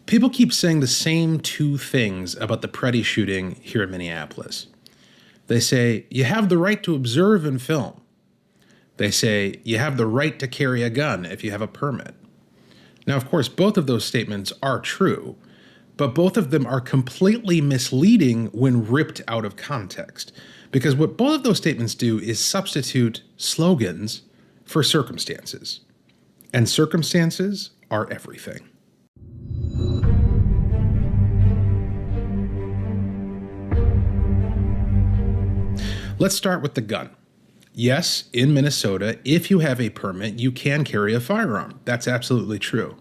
People keep saying the same two things about the Pretti shooting here in Minneapolis. They say, you have the right to observe and film. They say, you have the right to carry a gun if you have a permit. Now, of course, both of those statements are true, but both of them are completely misleading when ripped out of context. Because what both of those statements do is substitute slogans for circumstances. And circumstances are everything. Let's start with the gun. Yes, in Minnesota, if you have a permit, you can carry a firearm. That's absolutely true.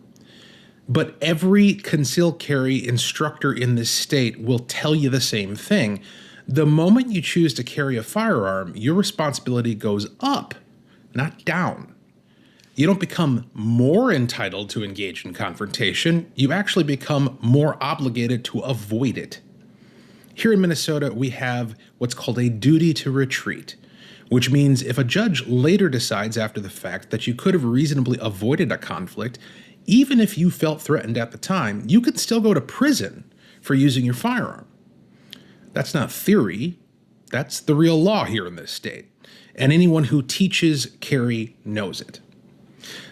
But every concealed carry instructor in this state will tell you the same thing. The moment you choose to carry a firearm, your responsibility goes up, not down. You don't become more entitled to engage in confrontation. You actually become more obligated to avoid it. Here in Minnesota, we have what's called a duty to retreat, which means if a judge later decides after the fact that you could have reasonably avoided a conflict, even if you felt threatened at the time, you could still go to prison for using your firearm. That's not theory. That's the real law here in this state. And anyone who teaches carry knows it.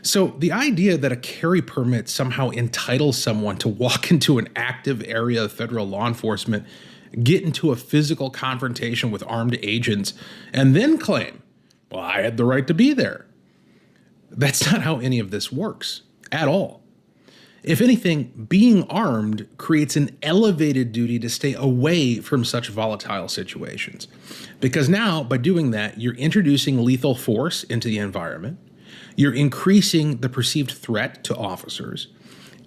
So the idea that a carry permit somehow entitles someone to walk into an active area of federal law enforcement, get into a physical confrontation with armed agents, and then claim, well, I had the right to be there. That's not how any of this works at all. If anything, being armed creates an elevated duty to stay away from such volatile situations. Because now, by doing that, you're introducing lethal force into the environment, you're increasing the perceived threat to officers,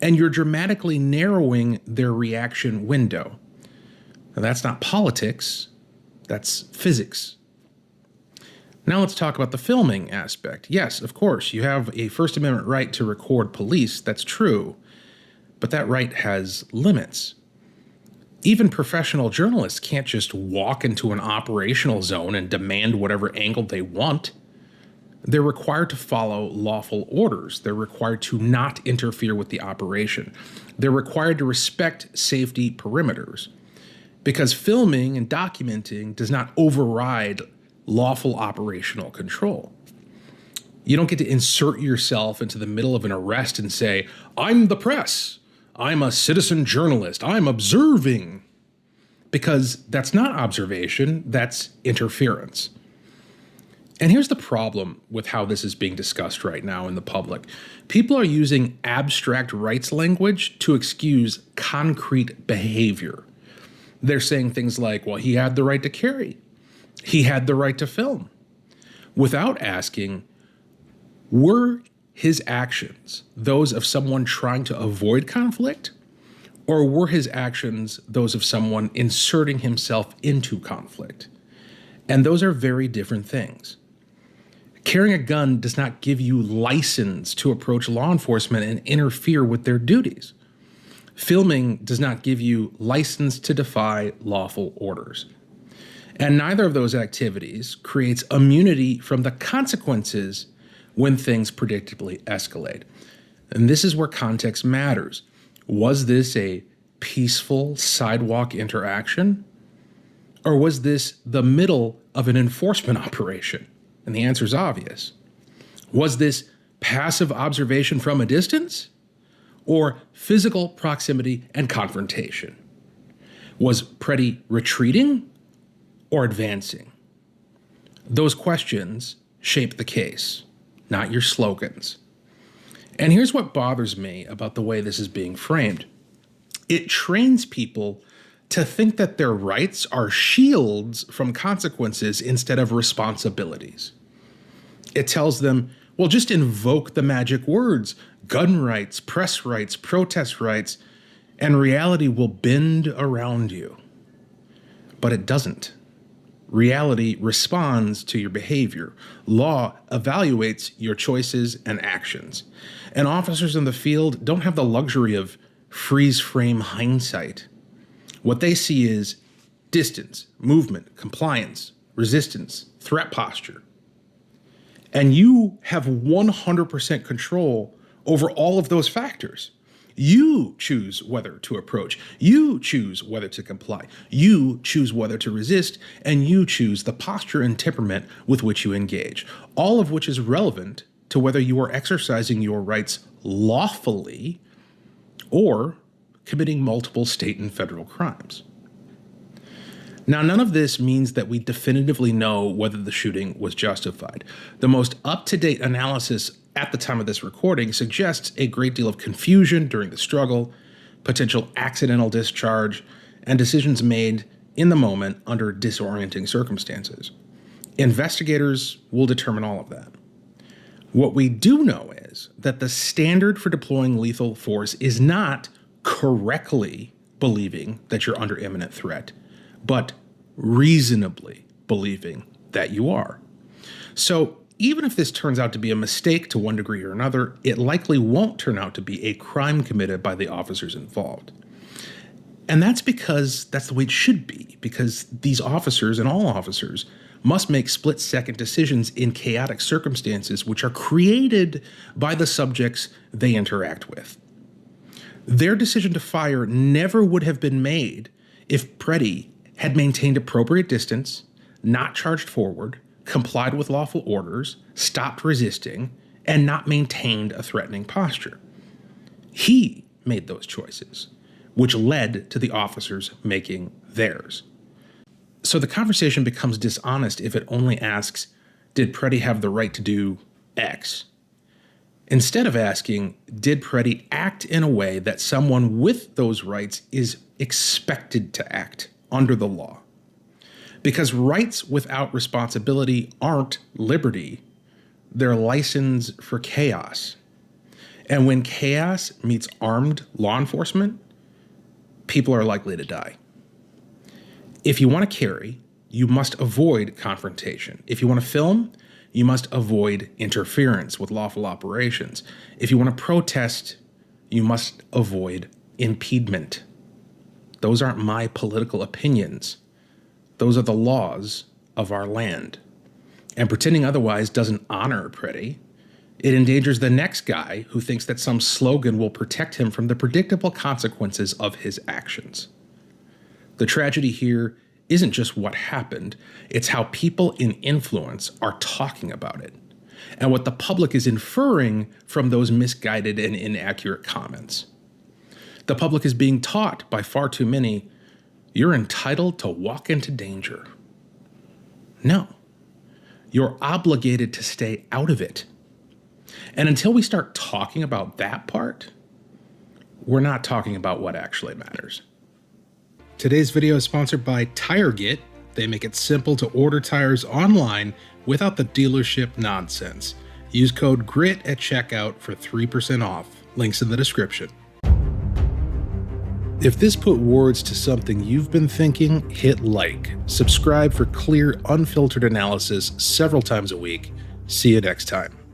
and you're dramatically narrowing their reaction window. Now, that's not politics, that's physics. Now let's talk about the filming aspect. Yes, of course, you have a First Amendment right to record police, that's true, but that right has limits. Even professional journalists can't just walk into an operational zone and demand whatever angle they want. They're required to follow lawful orders. They're required to not interfere with the operation. They're required to respect safety perimeters. Because filming and documenting does not override lawful operational control. You don't get to insert yourself into the middle of an arrest and say, I'm the press, I'm a citizen journalist, I'm observing. Because that's not observation, that's interference. And here's the problem with how this is being discussed right now in the public. People are using abstract rights language to excuse concrete behavior. They're saying things like, well, he had the right to carry. He had the right to film. Without asking, were his actions those of someone trying to avoid conflict? Or were his actions those of someone inserting himself into conflict? And those are very different things. Carrying a gun does not give you license to approach law enforcement and interfere with their duties. Filming does not give you license to defy lawful orders. And neither of those activities creates immunity from the consequences when things predictably escalate. And this is where context matters. Was this a peaceful sidewalk interaction? Or was this the middle of an enforcement operation? And the answer is obvious. Was this passive observation from a distance? Or physical proximity and confrontation? Was Pretti retreating or advancing? Those questions shape the case, not your slogans. And here's what bothers me about the way this is being framed. It trains people to think that their rights are shields from consequences instead of responsibilities. It tells them, well, just invoke the magic words, gun rights, press rights, protest rights, and reality will bend around you. But it doesn't. Reality responds to your behavior. Law evaluates your choices and actions. And officers in the field don't have the luxury of freeze-frame hindsight. What they see is distance, movement, compliance, resistance, threat posture. And you have 100% control over all of those factors. You choose whether to approach. You choose whether to comply. You choose whether to resist, and you choose the posture and temperament with which you engage, all of which is relevant to whether you are exercising your rights lawfully or committing multiple state and federal crimes. Now, none of this means that we definitively know whether the shooting was justified. The most up-to-date analysis at the time of this recording suggests a great deal of confusion during the struggle, potential accidental discharge, and decisions made in the moment under disorienting circumstances. Investigators will determine all of that. What we do know is that the standard for deploying lethal force is not correctly believing that you're under imminent threat, but reasonably believing that you are. So even if this turns out to be a mistake to one degree or another, it likely won't turn out to be a crime committed by the officers involved. And that's because that's the way it should be, because these officers and all officers must make split-second decisions in chaotic circumstances which are created by the subjects they interact with. Their decision to fire never would have been made if Pretti had maintained appropriate distance, not charged forward, complied with lawful orders, stopped resisting, and not maintained a threatening posture. He made those choices, which led to the officers making theirs. So the conversation becomes dishonest if it only asks, did Pretti have the right to do X? Instead of asking, did Pretti act in a way that someone with those rights is expected to act under the law? Because rights without responsibility aren't liberty, they're license for chaos. And when chaos meets armed law enforcement, people are likely to die. If you want to carry, you must avoid confrontation. If you want to film, you must avoid interference with lawful operations. If you want to protest, you must avoid impediment. Those aren't my political opinions. Those are the laws of our land. And pretending otherwise doesn't honor Pretti. It endangers the next guy who thinks that some slogan will protect him from the predictable consequences of his actions. The tragedy here isn't just what happened, it's how people in influence are talking about it, and what the public is inferring from those misguided and inaccurate comments. The public is being taught by far too many, you're entitled to walk into danger. No, you're obligated to stay out of it. And until we start talking about that part, we're not talking about what actually matters. Today's video is sponsored by TireGit. They make it simple to order tires online without the dealership nonsense. Use code GRIT at checkout for 3% off. Links in the description. If this put words to something you've been thinking, hit like. Subscribe for clear, unfiltered analysis several times a week. See you next time.